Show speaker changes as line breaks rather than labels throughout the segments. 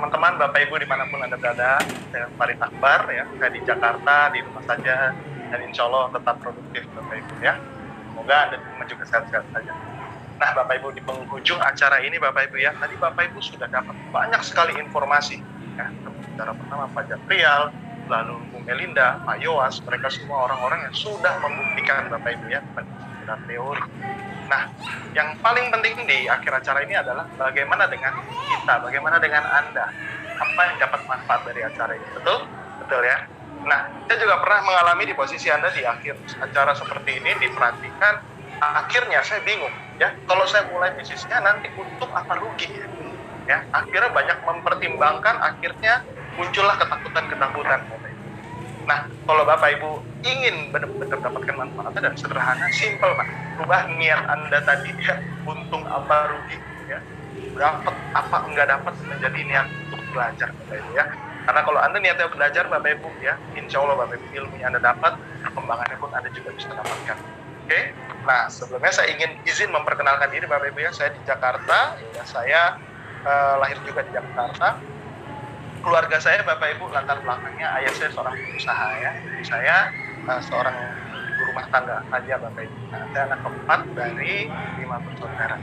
teman-teman, Bapak Ibu dimanapun Anda berada, saya Farid Akbar ya, saya di Jakarta, di rumah saja, dan insya Allah tetap produktif Bapak Ibu ya. Semoga Anda di rumah juga sehat-sehat saja. Nah Bapak Ibu, di penghujung acara ini Bapak Ibu ya, tadi Bapak Ibu sudah dapat banyak sekali informasi ya. Cara pertama Pak Japrial, lalu Bu Melinda, Pak Yowas, mereka semua orang-orang yang sudah membuktikan Bapak Ibu ya, bukan sekedar teori. Nah, yang paling penting di akhir acara ini adalah bagaimana dengan kita, bagaimana dengan Anda, apa yang dapat manfaat dari acara ini, betul? Betul ya? Nah, saya juga pernah mengalami di posisi Anda di akhir acara seperti ini, diperhatikan, akhirnya saya bingung, ya, kalau saya mulai bisnisnya nanti untuk apa rugi, ya, akhirnya banyak mempertimbangkan, akhirnya muncullah ketakutan-ketakutan. Nah, kalau Bapak Ibu ingin benar-benar dapatkan manfaatnya dan sederhana, simple Pak. Rubah niat Anda tadi ya, untung apa rugi ya. Dapat apa enggak dapat menjadi niat untuk belajar Bapak Ibu ya. Karena kalau Anda niatnya belajar Bapak Ibu ya, insya Allah Bapak Ibu ilmunya Anda dapat, perkembangannya pun Anda juga bisa dapatkan. Oke? Nah, sebelumnya saya ingin izin memperkenalkan diri Bapak Ibu ya. Saya di Jakarta, ya saya lahir juga di Jakarta. Keluarga saya Bapak Ibu latar belakangnya ayah saya seorang pengusaha ya, saya seorang ibu rumah tangga saja Bapak Ibu. Nah, saya anak keempat dari 5 bersaudara.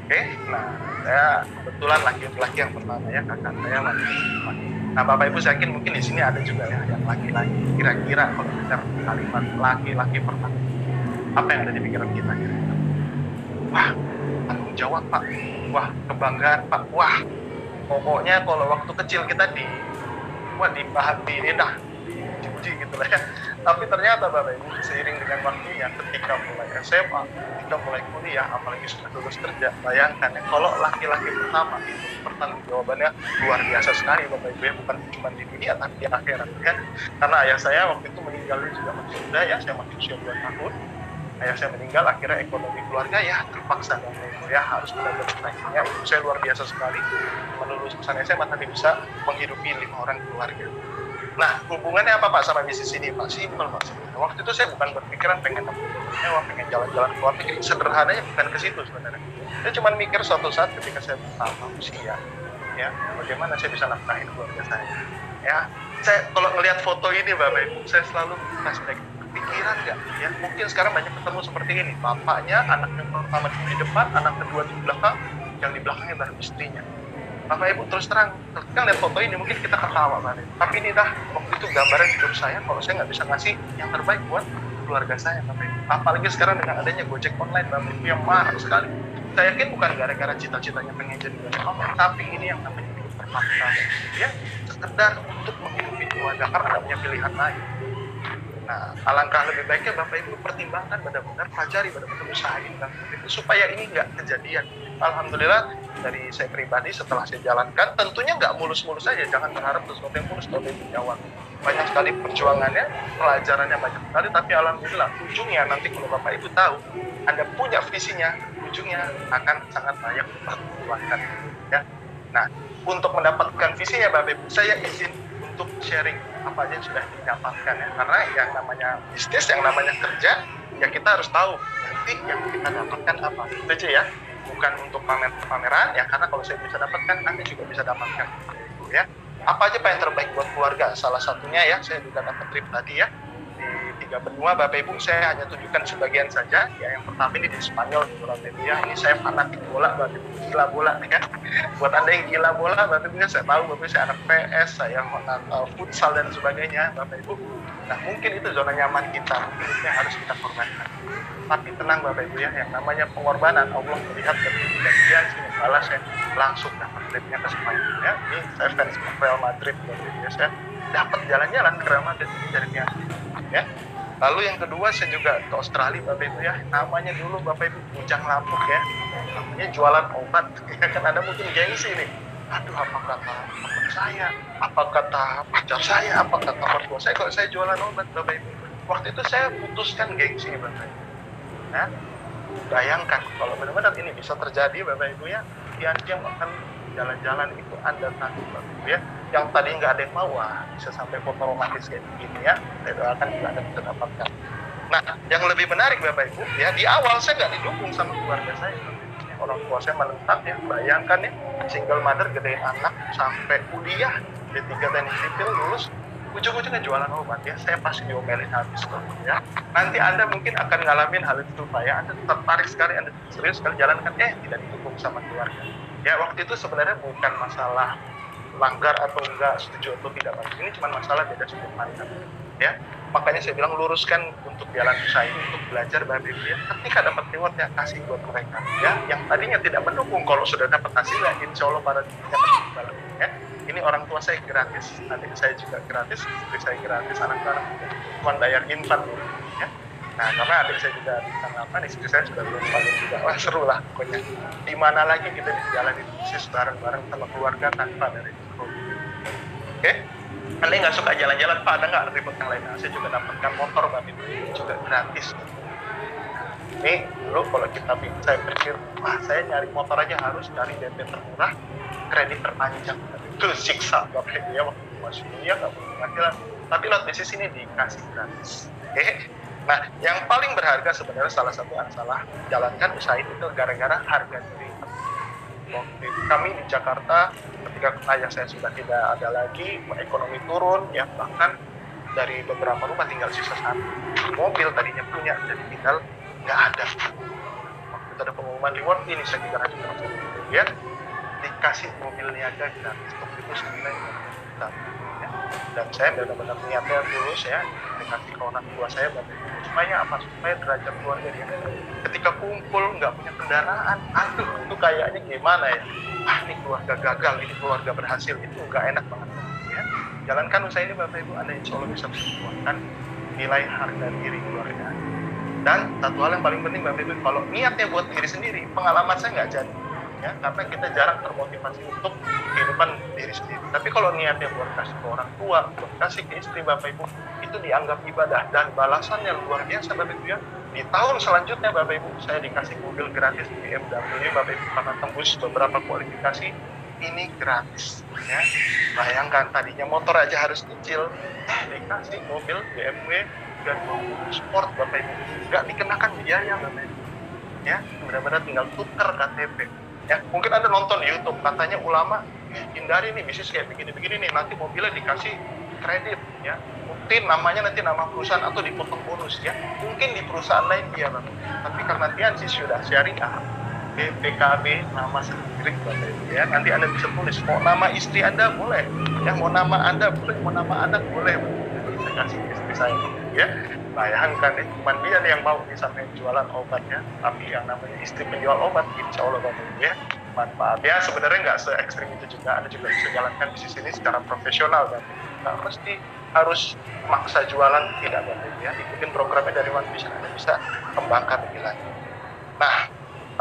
Oke, nah saya kebetulan laki-laki yang pertama ya, kakak saya laki-laki. Nah Bapak Ibu saya yakin mungkin di sini ada juga ya yang laki-laki. Kira-kira kalau dengar kalimat laki-laki pertama, apa yang ada di pikiran kita kira-kira? Wah, tanggung jawab Pak. Wah, kebanggaan Pak. Wah, pokoknya kalau waktu kecil kita dah dipuji gitu lah ya. Tapi ternyata Bapak Ibu seiring dengan waktunya ketika mulai SMA, ketika mulai kuliah, apalagi sudah lulus kerja, bayangkan ya, kalau laki-laki pertama itu pertanggungjawabannya luar biasa sekali Bapak Ibu ya, bukan cuma di dunia tapi di akhirat ya. Karena ayah saya waktu itu meninggal juga masih muda ya, saya masih usia 2 tahun. Ayah saya meninggal, akhirnya ekonomi keluarga ya terpaksa Bapak Ibu ya harus benar-benar ya. Ibu saya luar biasa sekali, lulusan SMA tapi bisa menghidupi 5 orang keluarga. Nah, hubungannya apa Pak sama bisnis ini Pak? Simpel Pak sebenarnya. Waktu itu saya bukan berpikiran pengen mewah, pengen jalan-jalan ke luar negeri. Sederhananya bukan ke situ sebenarnya. Saya cuma mikir suatu saat ketika saya bertambah usia, ya bagaimana saya bisa nafkahin keluarga saya. Ya, saya kalau ngelihat foto ini Bapak Ibu, saya selalu flashback. Pikiran nggak? Ya, mungkin sekarang banyak ketemu seperti ini. Bapaknya, anak yang pertama di depan, anak kedua di belakang, yang di belakangnya baru istrinya. Bapak Ibu terus terang, kan lihat foto ini mungkin kita ketawa Bapak Ibu. Tapi ini dah waktu itu gambaran hidup saya kalau saya nggak bisa ngasih yang terbaik buat keluarga saya Bapak Ibu. Apalagi sekarang dengan adanya Gojek online Bapak Ibu yang mahal sekali. Saya yakin bukan gara-gara cita-citanya pengen jadi online, tapi ini yang namanya hidup terpaksa. Ya, sekedar untuk menghidupi keluarga karena ada punya pilihan lain. Nah, alangkah lebih baiknya Bapak Ibu pertimbangkan benar-benar, pelajari benar-benar usahain supaya ini nggak kejadian. Alhamdulillah dari saya pribadi setelah saya jalankan, tentunya nggak mulus-mulus saja, jangan berharap sesuatu yang mulus Bapak Ibu jawab. Banyak sekali perjuangannya, pelajarannya banyak sekali, tapi alhamdulillah ujungnya nanti kalau Bapak Ibu tahu, Anda punya visinya, ujungnya akan sangat layak diperjuangkan. Ya. Nah, untuk mendapatkan visinya Bapak Ibu, saya izin untuk sharing apa aja yang sudah didapatkan ya, karena yang namanya bisnis, yang namanya kerja, ya kita harus tahu nanti yang kita dapatkan apa, itu aja ya, bukan untuk pameran ya, karena kalau saya bisa dapatkan, Anda juga bisa dapatkan ya. Apa aja Pak yang terbaik buat keluarga? Salah satunya ya, saya juga dapat trip tadi ya, di 3 benua Bapak Ibu, saya hanya tunjukkan sebagian saja ya. Yang pertama ini di Spanyol Bapak Ibu ya, ini saya fanatik bola Bapak Ibu, gila bola nih kan. Buat Anda yang gila bola Bapak Ibu, saya tahu Bapak Ibu, saya anak PS, saya anak futsal dan sebagainya Bapak Ibu. Nah mungkin itu zona nyaman kita, mungkin itu yang harus kita korbankan. Tapi tenang Bapak Ibu ya, yang namanya pengorbanan Allah melihat dan kemudian sini balas ya, langsung dapat tripnya ke Spanyol ya. Ini saya fans Real Madrid Bapak Ibu ya, saya dapat jalan-jalan ke Real Madrid dari dia ya. Lalu yang kedua saya juga ke Australia Bapak Ibu ya, namanya dulu Bapak Ibu bujang lapuk ya, namanya jualan obat ya kan. Ada mungkin gengsi nih, aduh apa kata teman saya, apa kata pacar saya, apa kata mertua saya kalau saya jualan obat Bapak Ibu. Waktu itu saya putuskan gengsi Bapak Ibu ya. Bayangkan kalau benar-benar ini bisa terjadi Bapak Ibu ya, yang akan jalan-jalan itu Anda tanggung Bapak Ibu ya. Yang tadi nggak ada yang mau, bisa sampai foto romantis kayak begini ya, saya doakan juga Anda bisa dapatkan. Nah, yang lebih menarik Bapak Ibu ya, di awal saya nggak didukung sama keluarga saya Bapak Ibu, ya. orang tua saya menentang ya, bayangkan ya, single mother gedein anak sampai kuliah D3 teknik sipil lulus, ujung-ujungnya jualan obat ya. Saya pasti diomelin habis tuh ya. Nanti Anda mungkin akan ngalamin hal itu Pak ya. Anda tertarik sekali, Anda serius sekali jalankan, tidak didukung sama keluarga. Ya waktu itu sebenarnya bukan masalah langgar atau enggak, setuju atau tidak, ini cuma masalah beda sudut pandang ya. Makanya saya bilang luruskan untuk jalan usaha ini, untuk belajar Bapak Ibu ya. Ketika dapat reward ya kasih buat mereka ya, yang tadinya tidak mendukung. Kalau sudah dapat hasil ya insya Allah pada dapat imbalan ya. Ini orang tua saya gratis, adik saya juga gratis, istri saya gratis, anak-anak cuma bayar infak ya. Nah, karena adik saya juga bisa ngapa, istri saya sudah belum paling juga. Wah, seru lah pokoknya. Di mana lagi kita di jalan itu bisnis bareng-bareng sama keluarga tanpa dari itu. Oke? Anda nggak suka jalan-jalan, Pak, ada nggak ribet yang lain? Nah, saya juga dapatkan motor, Bapak Ibu, juga gratis. Ini dulu kalau kita saya pikir, wah saya nyari motor aja harus cari DP termurah, kredit terpanjang. Itu siksa Bapak Ibu ya, waktu masih kuliah nggak punya penghasilan. Tapi lewat bisnis ini dikasih gratis. Oke? Nah, yang paling berharga sebenarnya salah satu yang salah jalankan usaha itu gara-gara harga diri. Waktu kami di Jakarta, ketika ayah saya sudah tidak ada lagi, ekonomi turun, ya bahkan dari beberapa rumah tinggal sisa satu. Mobil tadinya punya, dan tinggal nggak ada. Waktu itu ada pengumuman reward ini sekitar ya, dikasih mobil niaga gratis, untuk itu senilai juta. Ya. Dan saya benar-benar niatnya tulus ya, dikasih ke orang tua saya, supaya apa? Supaya derajat keluarga dia ketika kumpul nggak punya kendaraan, aduh itu kayaknya gimana ya, ini keluarga gagal, ini keluarga berhasil, itu nggak enak banget ya. Jalankan usaha ini Bapak Ibu, Anda insya Allah bisa membuatkan nilai harga diri keluarga. Dan satu hal yang paling penting Bapak Ibu, kalau niatnya buat diri sendiri, pengalaman saya nggak jadi ya, karena kita jarang termotivasi untuk kehidupan diri sendiri. Tapi kalau niatnya buat kasih ke orang tua, buat kasih ke istri Bapak Ibu, itu dianggap ibadah dan balasannya luar biasa Bapak Ibu ya. Di tahun selanjutnya Bapak Ibu, saya dikasih mobil gratis BMW Bapak Ibu, karena tembus beberapa kualifikasi, ini gratis ya. Bayangkan tadinya motor aja harus kecil, dikasih mobil BMW dan mobil sport Bapak Ibu, nggak dikenakan biaya Bapak Ibu ya, benar-benar tinggal tukar KTP ya. Mungkin Anda nonton di YouTube, katanya ulama hindari nih bisnis kayak begini-begini nih, nanti mobilnya dikasih kredit ya, mungkin namanya nanti nama perusahaan atau dipotong bonus ya. Mungkin di perusahaan lain dia Bang, tapi karena Tiansi sudah syariah, BPKB nama sendiri Bapak Ibu ya. Nanti Anda bisa tulis, mau nama istri Anda boleh ya, mau nama Anda boleh, mau nama anak boleh. Saya kasih istri saya ya. Bayangkan cuma dia yang mau bisa jualan obat ya, tapi yang namanya istri penjual obat, insya Allah Bapak Ibu ya, manfaat ya. Sebenarnya nggak se ekstrim itu juga, Anda juga bisa jalankan bisnis ini secara profesional Bapak Ibu. Nggak mesti harus maksa jualan, tidak Bapak Ibu ya. Ikutin programnya dari One Vision, Anda bisa kembangkan lebih lanjut. Nah,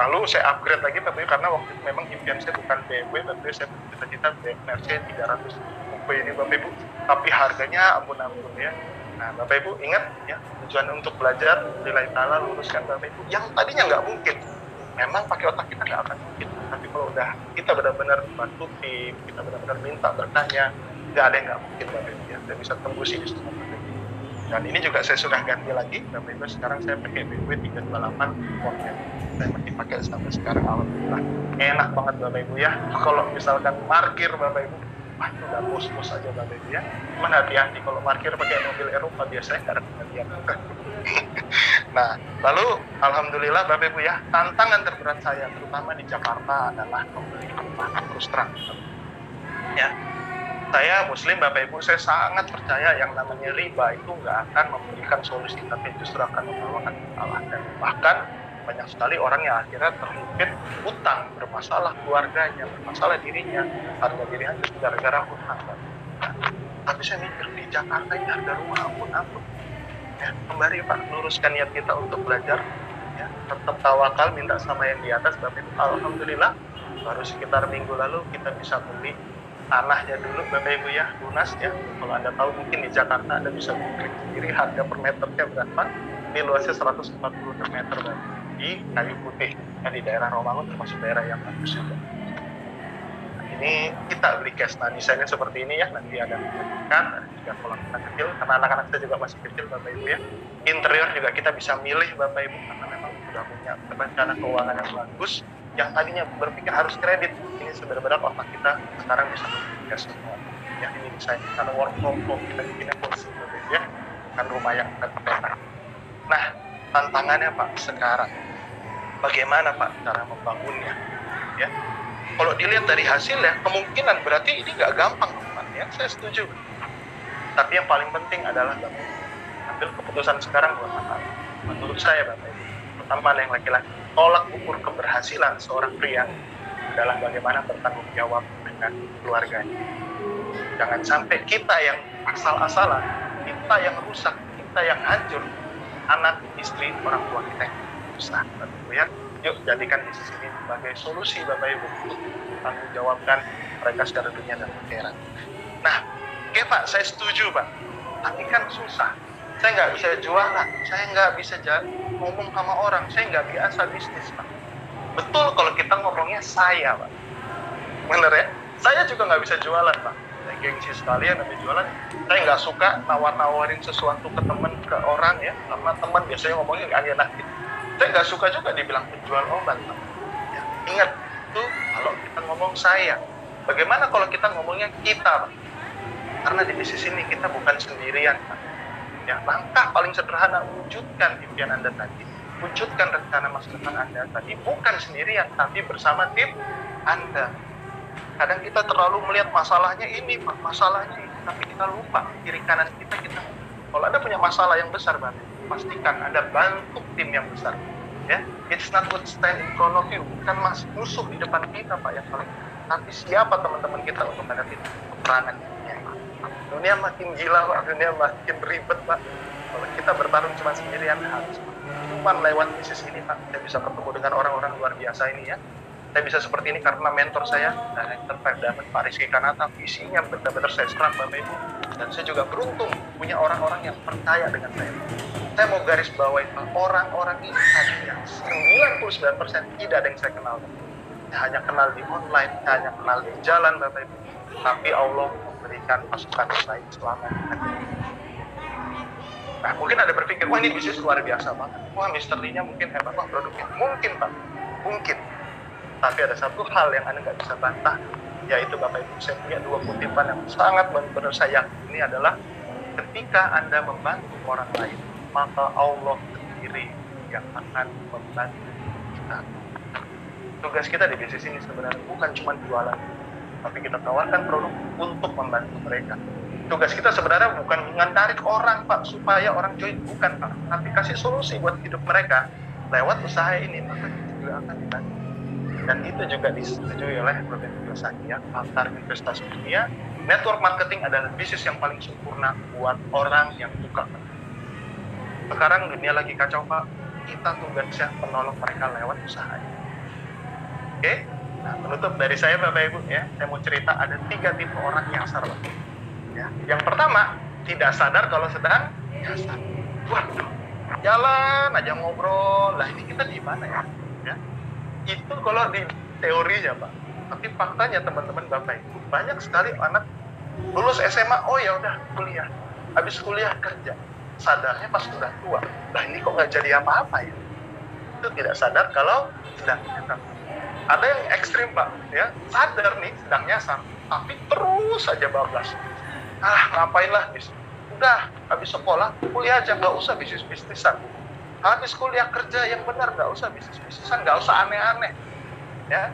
lalu saya upgrade lagi Bapak Ibu, karena waktu itu memang impian saya bukan BMW Bapak Ibu, saya bercita-cita Mercedes 300 coupe ini Bapak Ibu, tapi harganya ampun-ampun ya. Nah Bapak Ibu ingat ya, tujuan untuk belajar nilai ta'ala, luruskan Bapak Ibu yang tadinya nggak mungkin. Memang pakai otak kita nggak akan mungkin, tapi kalau udah kita benar-benar bantu tim, kita benar-benar minta bertanya, nggak ada yang nggak mungkin Bapak Ibu ya. Saya bisa tembus ini semua Bapak Ibu. Dan ini juga saya sudah ganti lagi Bapak Ibu, sekarang saya pakai BMW 328 Sport ya. Saya masih pakai sampai sekarang, alhamdulillah enak banget Bapak Ibu ya. Kalau misalkan parkir Bapak Ibu, itu udah bos-bos aja Bapak Ibu ya. Cuman hati-hati kalau parkir pakai mobil Eropa, biasanya nggak ada pengertian. Nah, lalu alhamdulillah Bapak Ibu ya, tantangan terberat saya terutama di Jakarta adalah membeli rumah terus terang. Ya, saya Muslim Bapak Ibu, saya sangat percaya yang namanya riba itu nggak akan memberikan solusi, tapi justru akan membawakan masalah. Dan bahkan banyak sekali orang yang akhirnya terlibat utang, bermasalah keluarganya, bermasalah dirinya, harga diri hancur gara-gara utang. Tapi saya mikir di Jakarta ini harga rumah ampun-ampun. Ya, kembali Pak, luruskan niat kita untuk belajar. Ya, tetap tawakal, minta sama yang di atas Bapak Ibu. Alhamdulillah, baru sekitar minggu lalu kita bisa beli tanahnya dulu Bapak Ibu ya, lunas ya. Kalau Anda tahu mungkin di Jakarta Anda bisa beli sendiri harga per meternya berapa. Ini luasnya 140 meter Bapak, di Kayu Putih ya, di daerah Romangun, termasuk daerah yang bagus juga. Nah, ini kita beli cash. Nah, desainnya seperti ini ya, nanti ada ikan, ada juga kolam ikan kecil, karena anak-anak saya juga masih kecil Bapak Ibu ya. Interior juga kita bisa milih Bapak Ibu, karena memang sudah punya rencana keuangan yang bagus. yang tadinya berpikir harus kredit, ini sebenarnya otak kita sekarang bisa berpikir semua. Ya ini bisa karena work from home kita bikinnya fleksibel ya, kan rumah yang terbatas. Nah, tantangannya Pak sekarang, bagaimana Pak cara membangunnya? Ya, kalau dilihat dari hasilnya, kemungkinan berarti ini nggak gampang Pak. Ya, saya setuju. Tapi yang paling penting adalah ambil keputusan sekarang buat apa? Menurut saya Bapak Ibu, pertama yang laki-laki, tolak ukur keberhasilan seorang pria adalah bagaimana bertanggung jawab dengan keluarganya. Jangan sampai kita yang asal-asalan, kita yang rusak, kita yang hancur, anak, istri, orang tua kita yang rusak. Ya, yuk jadikan bisnis ini sebagai solusi Bapak Ibu untuk tanggung jawabkan mereka secara dunia dan akhirat. Nah, oke Pak, saya setuju Pak. Tapi kan susah. Saya nggak bisa jualan, saya nggak bisa ngomong sama orang, saya nggak biasa bisnis Pak. Betul kalau kita ngomongnya saya Pak. Bener ya? Saya juga nggak bisa jualan Pak. Saya gengsi sekalian ada jualan. Saya nggak suka nawar-nawarin sesuatu ke teman, ke orang ya. Karena teman biasanya ngomongnya nggak enak gitu. Saya nggak suka juga dibilang penjual obat Pak. Ya, ingat, itu kalau kita ngomong saya. Bagaimana kalau kita ngomongnya kita Pak? Karena di bisnis ini kita bukan sendirian Pak. Ya, langkah paling sederhana, wujudkan impian Anda tadi, wujudkan rencana masa depan Anda tadi, bukan sendirian, tapi bersama tim Anda. Kadang kita terlalu melihat masalahnya ini, masalahnya ini, tapi kita lupa kiri kanan kita. Kalau Anda punya masalah yang besar, Bang, pastikan Anda bantu tim yang besar. Ya, it's not what stand in front of you, bukan musuh di depan kita, Pak, yang paling. Tapi siapa teman-teman kita untuk menghadapi peperangan ini? Dunia makin gila Pak, dunia makin ribet Pak. Kalau kita bertarung cuma sendirian harus. Cuma lewat bisnis ini Pak, saya bisa bertemu dengan orang-orang luar biasa ini ya. Saya bisa seperti ini karena mentor saya, Director Diamond Pak Rizky Kanata, visinya benar-benar saya serap Bapak Ibu. Dan saya juga beruntung punya orang-orang yang percaya dengan saya. Saya mau garis bawahi orang-orang ini hanya 99% tidak ada yang saya kenal. Saya hanya kenal di online, saya hanya kenal di jalan Bapak Ibu. Tapi Allah memberikan masukan baik selama ini. Nah, mungkin ada berpikir, wah ini bisnis luar biasa banget. Wah, Mr. Lee-nya mungkin hebat, wah produknya. Mungkin, Pak. Mungkin. Tapi ada satu hal yang Anda nggak bisa bantah, yaitu Bapak Ibu, saya punya dua kutipan yang sangat benar-benar saya yakini adalah ketika Anda membantu orang lain, maka Allah sendiri yang akan membantu kita. Tugas kita di bisnis ini sebenarnya bukan cuma jualan, tapi kita tawarkan produk untuk membantu mereka. Tugas kita sebenarnya bukan menarik orang Pak supaya orang join, bukan Pak, tapi kasih solusi buat hidup mereka lewat usaha ini, maka kita juga akan dibantu. Dan itu juga disetujui oleh Robert Kiyosaki ya, Pakar Investasi Dunia. Network marketing adalah bisnis yang paling sempurna buat orang yang suka. Sekarang dunia lagi kacau Pak, kita tugasnya menolong mereka lewat usaha ini. Oke? Nah, penutup dari saya Bapak Ibu ya, saya mau cerita ada 3 tipe orang nyasar Pak. Ya, yang pertama, tidak sadar kalau sedang nyasar. Waduh, jalan aja ngobrol, lah ini kita di mana ya? Ya, itu kalau di teorinya Pak. Tapi faktanya teman-teman Bapak Ibu, banyak sekali anak lulus SMA, oh ya udah kuliah, habis kuliah kerja, sadarnya pas sudah tua. Lah ini kok nggak jadi apa-apa ya? Itu tidak sadar kalau sedang nyasar. Ada yang ekstrim Pak, ya sadar nih sedang nyasar, tapi terus saja bablas. Ngapain lah bisnis? Udah, habis sekolah, kuliah aja, nggak usah bisnis-bisnisan. Habis kuliah kerja yang benar, nggak usah bisnis-bisnisan, nggak usah aneh-aneh. Ya,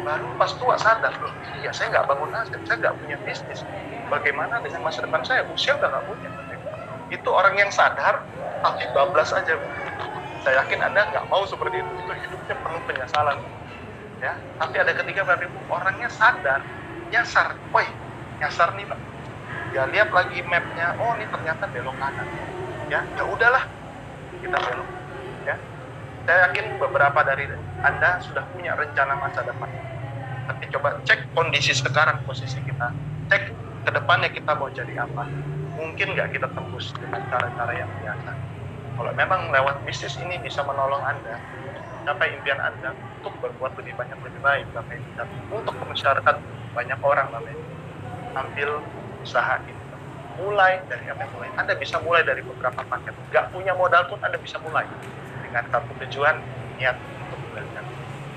baru pas tua sadar, loh, iya saya nggak bangun aset, saya nggak punya bisnis. Bagaimana dengan masa depan saya? Usia udah nggak punya. Itu orang yang sadar, tapi bablas aja. Saya yakin Anda nggak mau seperti itu hidupnya penuh penyesalan. Ya, tapi ada ketiga Bapak Ibu, orangnya sadar, nyasar, woi, nyasar nih Pak. Ya lihat lagi mapnya, oh ini ternyata belok kanan. Ya udahlah, kita belok. Ya, saya yakin beberapa dari Anda sudah punya rencana masa depan. Tapi coba cek kondisi sekarang, posisi kita, cek ke depannya kita mau jadi apa. Mungkin nggak kita tembus dengan cara-cara yang biasa. Kalau memang lewat bisnis ini bisa menolong Anda capai impian Anda untuk berbuat lebih banyak, lebih baik, Bapak Ibu, dan untuk masyarakat banyak orang, Bapak Ibu, ambil usaha ini. Mulai dari apa yang mulai? Anda bisa mulai dari beberapa paket. Nggak punya modal pun Anda bisa mulai dengan kartu tujuan, niat untuk belajar.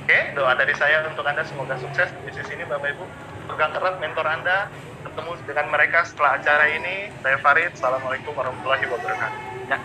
Oke, doa dari saya untuk Anda semoga sukses di bisnis ini Bapak Ibu. Pegang erat mentor Anda, ketemu dengan mereka setelah acara ini. Saya Farid, Assalamualaikum warahmatullahi wabarakatuh.
Ya.